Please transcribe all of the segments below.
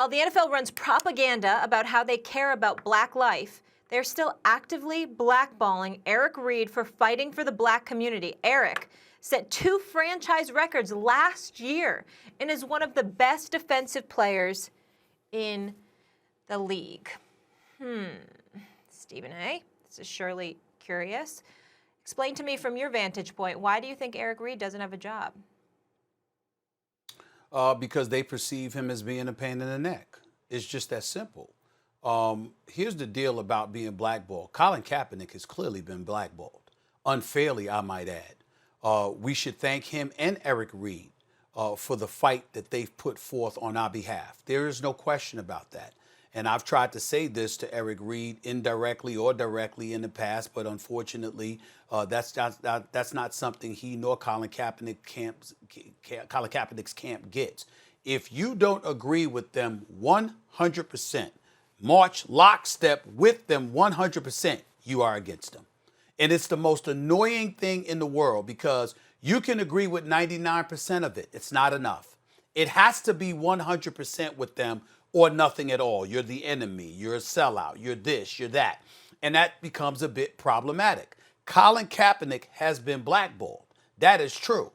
While the NFL runs propaganda about how they care about black life, they're still actively blackballing Eric Reid for fighting for the black community. Eric set 2 franchise records last year and is one of the best defensive players in the league. Stephen A., this is surely curious. Explain to me from your vantage point, why do you think Eric Reid doesn't have a job? Because they perceive him as being a pain in the neck. It's just that simple. Here's the deal about being blackballed. Colin Kaepernick has clearly been blackballed, unfairly, I might add. We should thank him and Eric Reid for the fight that they've put forth on our behalf. There is no question about that. And I've tried to say this to Eric Reid indirectly or directly in the past, but unfortunately, that's not something he nor Colin Kaepernick's camp gets. If you don't agree with them 100%, march lockstep with them 100%, you are against them. And it's the most annoying thing in the world because you can agree with 99% of it. It's not enough. It has to be 100% with them or nothing at all. You're the enemy. You're a sellout. You're this, you're that. And that becomes a bit problematic. Colin Kaepernick has been blackballed. That is true.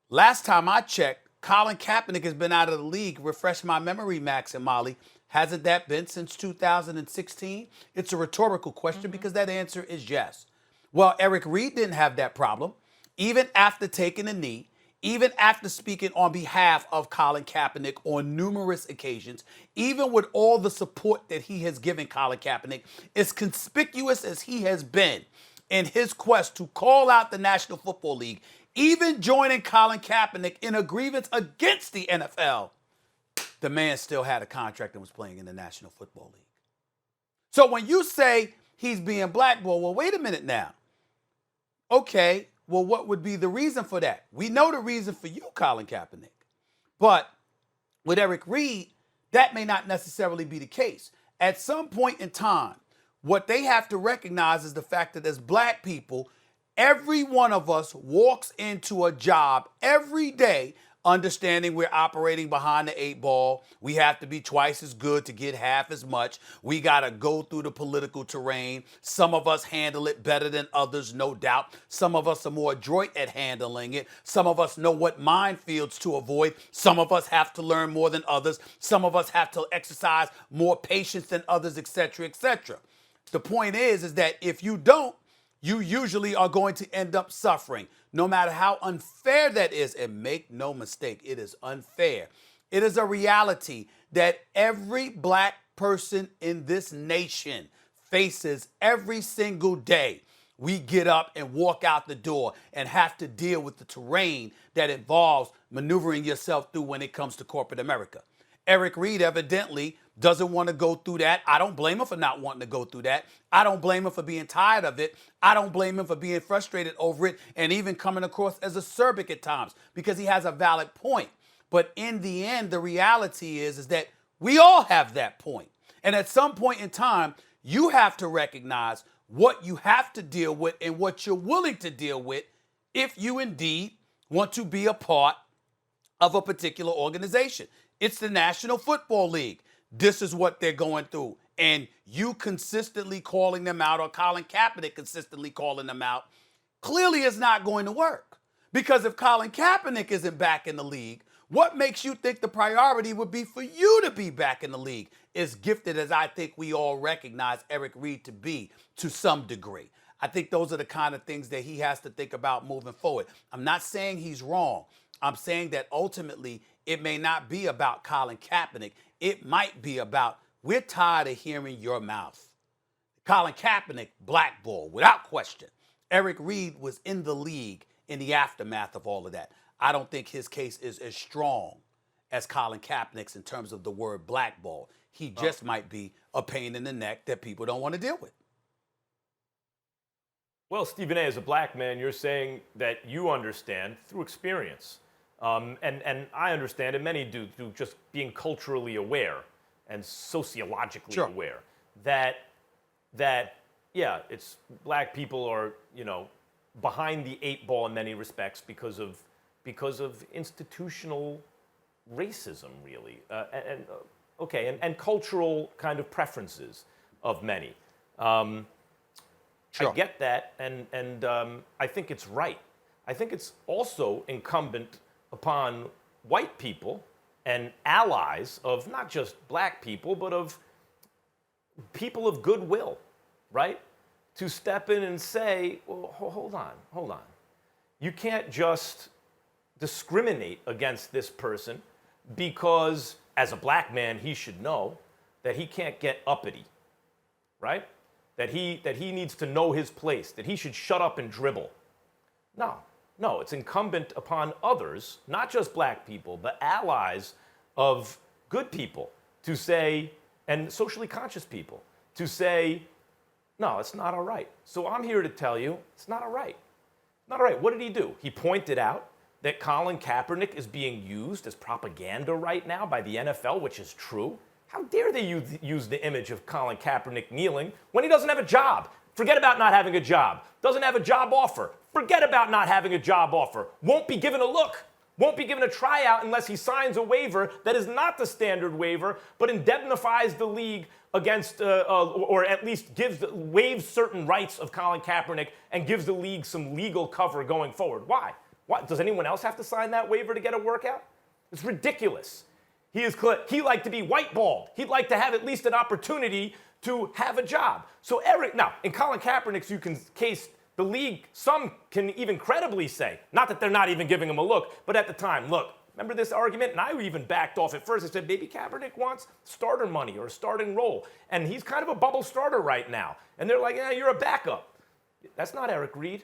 Last time I checked, Colin Kaepernick has been out of the league. Refresh my memory, Max and Molly. Hasn't that been since 2016? It's a rhetorical question because that answer is yes. Well, Eric Reid didn't have that problem. Even after taking a knee, even after speaking on behalf of Colin Kaepernick on numerous occasions, even with all the support that he has given Colin Kaepernick, as conspicuous as he has been in his quest to call out the National Football League, even joining Colin Kaepernick in a grievance against the NFL, the man still had a contract and was playing in the National Football League. So when you say he's being blackballed, well, wait a minute now. Okay, well, what would be the reason for that? We know the reason for you, Colin Kaepernick. But with Eric Reid, that may not necessarily be the case. At some point in time, what they have to recognize is the fact that as black people, every one of us walks into a job every day understanding we're operating behind the 8 ball. We have to be twice as good to get half as much. We got to go through the political terrain. Some of us handle it better than others, no doubt. Some of us are more adroit at handling it. Some of us know what minefields to avoid. Some of us have to learn more than others. Some of us have to exercise more patience than others, etc., etc. The point is that if you don't, you usually are going to end up suffering, no matter how unfair that is. And make no mistake, it is unfair. It is a reality that every black person in this nation faces every single day. We get up and walk out the door and have to deal with the terrain that involves maneuvering yourself through when it comes to corporate America. Eric Reid evidently doesn't want to go through that. I don't blame him for not wanting to go through that. I don't blame him for being tired of it. I don't blame him for being frustrated over it and even coming across as acerbic at times because he has a valid point. But in the end, the reality is that we all have that point. And at some point in time, you have to recognize what you have to deal with and what you're willing to deal with if you indeed want to be a part of a particular organization. It's the National Football League. This is what they're going through. And you consistently calling them out, or Colin Kaepernick consistently calling them out, clearly is not going to work. Because if Colin Kaepernick isn't back in the league, what makes you think the priority would be for you to be back in the league? As gifted as I think we all recognize Eric Reid to be to some degree. I think those are the kind of things that he has to think about moving forward. I'm not saying he's wrong. I'm saying that ultimately it may not be about Colin Kaepernick. It might be about, we're tired of hearing your mouth. Colin Kaepernick, blackball, without question. Eric Reid was in the league in the aftermath of all of that. I don't think his case is as strong as Colin Kaepernick's in terms of the word blackball. He just might be a pain in the neck that people don't want to deal with. Well, Stephen A., as a black man, you're saying that you understand through experience. And I understand, and many do, through just being culturally aware and sociologically aware, that yeah, it's black people are, behind the 8 ball in many respects because of institutional racism, really. Okay, and cultural kind of preferences of many. Sure. I get that, and I think it's right. I think it's also incumbent upon white people and allies of not just black people, but of people of goodwill, right? To step in and say, well, hold on. You can't just discriminate against this person because, as a black man, he should know that he can't get uppity, right? That he needs to know his place, that he should shut up and dribble. No, it's incumbent upon others, not just black people, but allies of good people to say, and socially conscious people, to say, no, it's not all right. So I'm here to tell you, it's not all right. Not all right. What did he do? He pointed out that Colin Kaepernick is being used as propaganda right now by the NFL, which is true. How dare they use the image of Colin Kaepernick kneeling when he doesn't have a job? Forget about not having a job. Doesn't have a job offer. Forget about not having a job offer. Won't be given a look. Won't be given a tryout unless he signs a waiver that is not the standard waiver, but indemnifies the league against, or at least waives certain rights of Colin Kaepernick and gives the league some legal cover going forward. Why? Does anyone else have to sign that waiver to get a workout? It's ridiculous. He liked to be white-balled. He'd like to have at least an opportunity to have a job. So now, in Colin Kaepernick's case, the league, some can even credibly say, not that they're not even giving him a look, but at the time, look, remember this argument? And I even backed off at first. I said, maybe Kaepernick wants starter money or a starting role. And he's kind of a bubble starter right now. And they're like, yeah, you're a backup. That's not Eric Reid.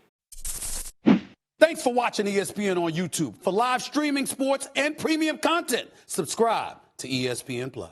Thanks for watching ESPN on YouTube. For live streaming sports and premium content, subscribe to ESPN+.